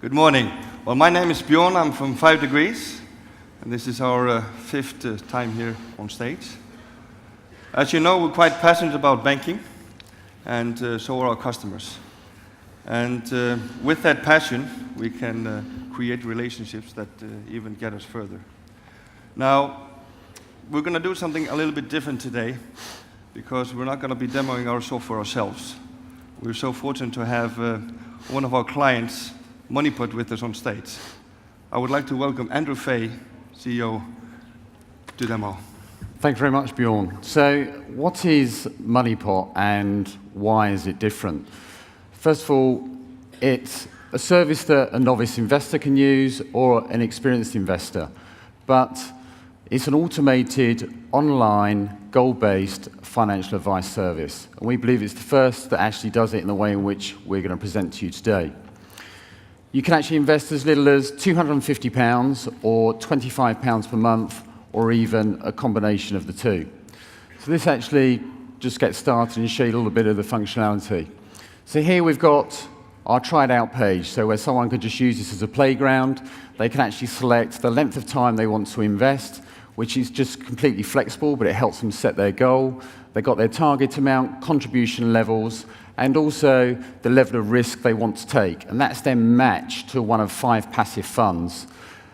Good morning. Well, my name is Bjorn. I'm from 5 Degrees, and this is our fifth time here on stage. As you know, we're quite passionate about banking, and so are our customers. And with that passion, we can create relationships that even get us further. Now, we're going to do something a little bit different today, because we're not going to be demoing our software ourselves. We're so fortunate to have one of our clients, MoneyPot, with us on stage. I would like to welcome Andrew Fay, CEO, to demo. Thanks very much, Bjorn. So what is MoneyPot and why is it different? First of all, it's a service that a novice investor can use or an experienced investor, but it's an automated, online, goal-based financial advice service. And we believe it's the first that actually does it in the way in which we're going to present to you today. You can actually invest as little as £250 or £25 per month, or even a combination of the two. So this actually just gets started and show you a little bit of the functionality. So here we've got our tried out page, so where someone could just use this as a playground. They can actually select the length of time they want to invest, which is just completely flexible, but it helps them set their goal. They've got their target amount, contribution levels, and also the level of risk they want to take. And that's then matched to one of 5 passive funds.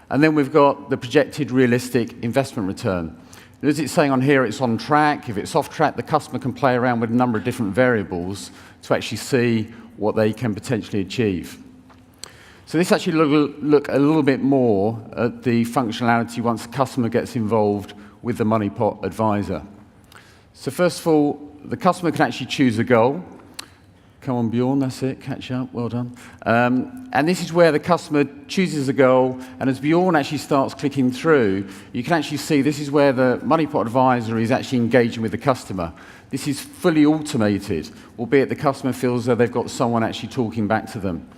And then we've got the projected realistic investment return. And as it's saying on here, it's on track. If it's off track, the customer can play around with a number of different variables to actually see what they can potentially achieve. So this actually look a little bit more at the functionality once the customer gets involved with the MoneyPot advisor. So first of all, the customer can actually choose a goal. Come on, Bjorn, that's it, catch up, well done. And this is where the customer chooses a goal, and as Bjorn actually starts clicking through, you can actually see this is where the MoneyPot advisor is actually engaging with the customer. This is fully automated, albeit the customer feels that they've got someone actually talking back to them.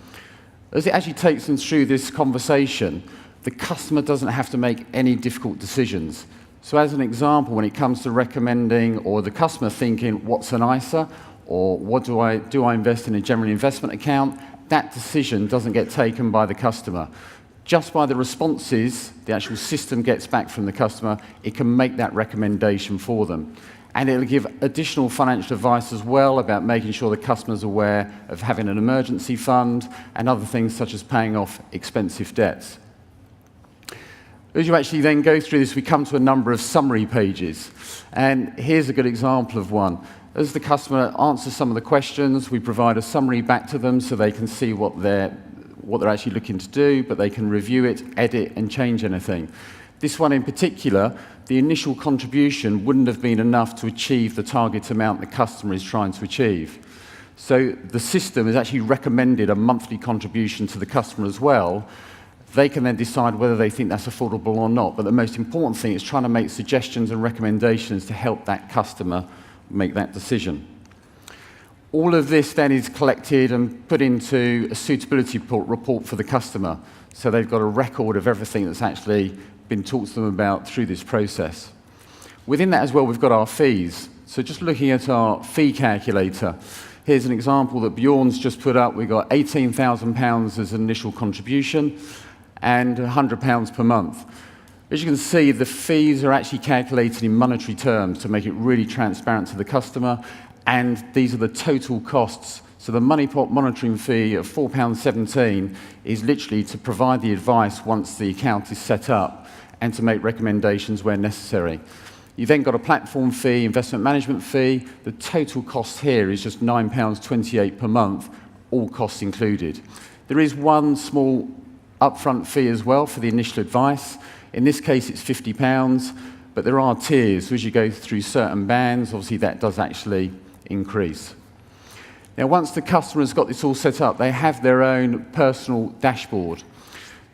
As it actually takes them through this conversation, the customer doesn't have to make any difficult decisions. So as an example, when it comes to recommending, or the customer thinking, what's an ISA, or what do I invest in a general investment account, that decision doesn't get taken by the customer. Just by the responses the actual system gets back from the customer, it can make that recommendation for them. And it'll give additional financial advice as well about making sure the customer's aware of having an emergency fund and other things such as paying off expensive debts. As you actually then go through this, we come to a number of summary pages. And here's a good example of one. As the customer answers some of the questions, we provide a summary back to them so they can see what they're actually looking to do, but they can review it, edit, and change anything. This one in particular, the initial contribution wouldn't have been enough to achieve the target amount the customer is trying to achieve. So the system has actually recommended a monthly contribution to the customer as well. They can then decide whether they think that's affordable or not. But the most important thing is trying to make suggestions and recommendations to help that customer make that decision. All of this then is collected and put into a suitability report for the customer. So they've got a record of everything that's actually been talked to them about through this process. Within that as well, we've got our fees. So just looking at our fee calculator, here's an example that Bjorn's just put up. We've got £18,000 as an initial contribution and £100 per month. As you can see, the fees are actually calculated in monetary terms to make it really transparent to the customer, and these are the total costs. So the MoneyPot monitoring fee of £4.17 is literally to provide the advice once the account is set up and to make recommendations where necessary. You've then got a platform fee, investment management fee. The total cost here is just £9.28 per month, all costs included. There is one small upfront fee as well for the initial advice. In this case, it's £50, but there are tiers. So as you go through certain bands, obviously that does actually increase. Now, once the customer has got this all set up, they have their own personal dashboard.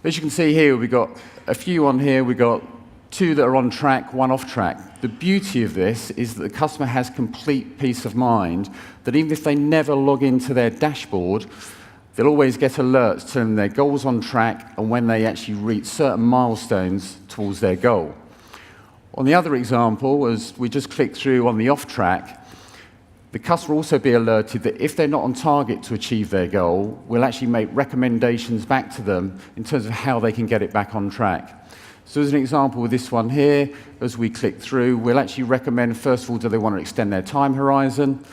As you can see here, we've got a few on here. We've got 2 that are on track, 1 off track. The beauty of this is that the customer has complete peace of mind that even if they never log into their dashboard, they'll always get alerts telling them their goal's on track and when they actually reach certain milestones towards their goal. On the other example, as we just click through on the off track, The customer will also be alerted that if they're not on target to achieve their goal, we'll actually make recommendations back to them in terms of how they can get it back on track. So as an example with this one here, as we click through, we'll actually recommend, first of all, do they want to extend their time horizon?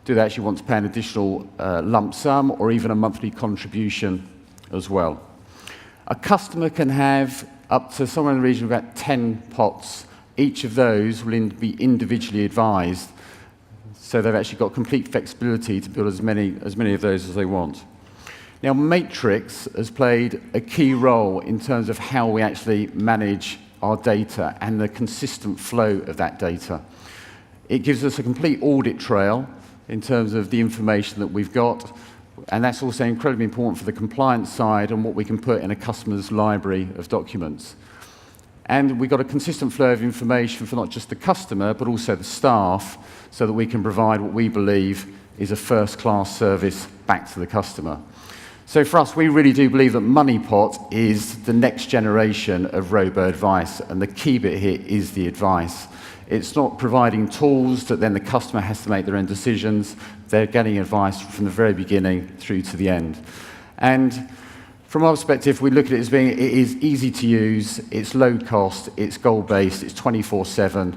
Do they actually want to pay an additional lump sum or even a monthly contribution as well? A customer can have up to somewhere in the region of about 10 pots. Each of those will be individually advised. So they've actually got complete flexibility to build as many of those as they want. Now, Matrix has played a key role in terms of how we actually manage our data and the consistent flow of that data. It gives us a complete audit trail in terms of the information that we've got, and that's also incredibly important for the compliance side and what we can put in a customer's library of documents. And we've got a consistent flow of information for not just the customer, but also the staff, so that we can provide what we believe is a first-class service back to the customer. So for us, we really do believe that MoneyPot is the next generation of robo-advice, and the key bit here is the advice. It's not providing tools that then the customer has to make their own decisions. They're getting advice from the very beginning through to the end. And from our perspective, we look at it as being, it is easy to use, it's low cost, it's goal-based, it's 24/7,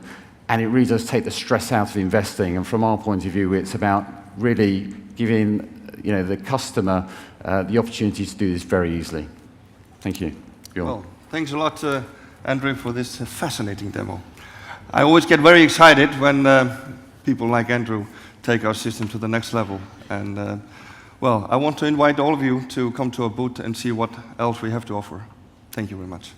and it really does take the stress out of investing. And from our point of view, it's about really giving the customer the opportunity to do this very easily. Thank you. Bjorn. Well, thanks a lot, Andrew, for this fascinating demo. I always get very excited when people like Andrew take our system to the next level. And well, I want to invite all of you to come to our booth and see what else we have to offer. Thank you very much.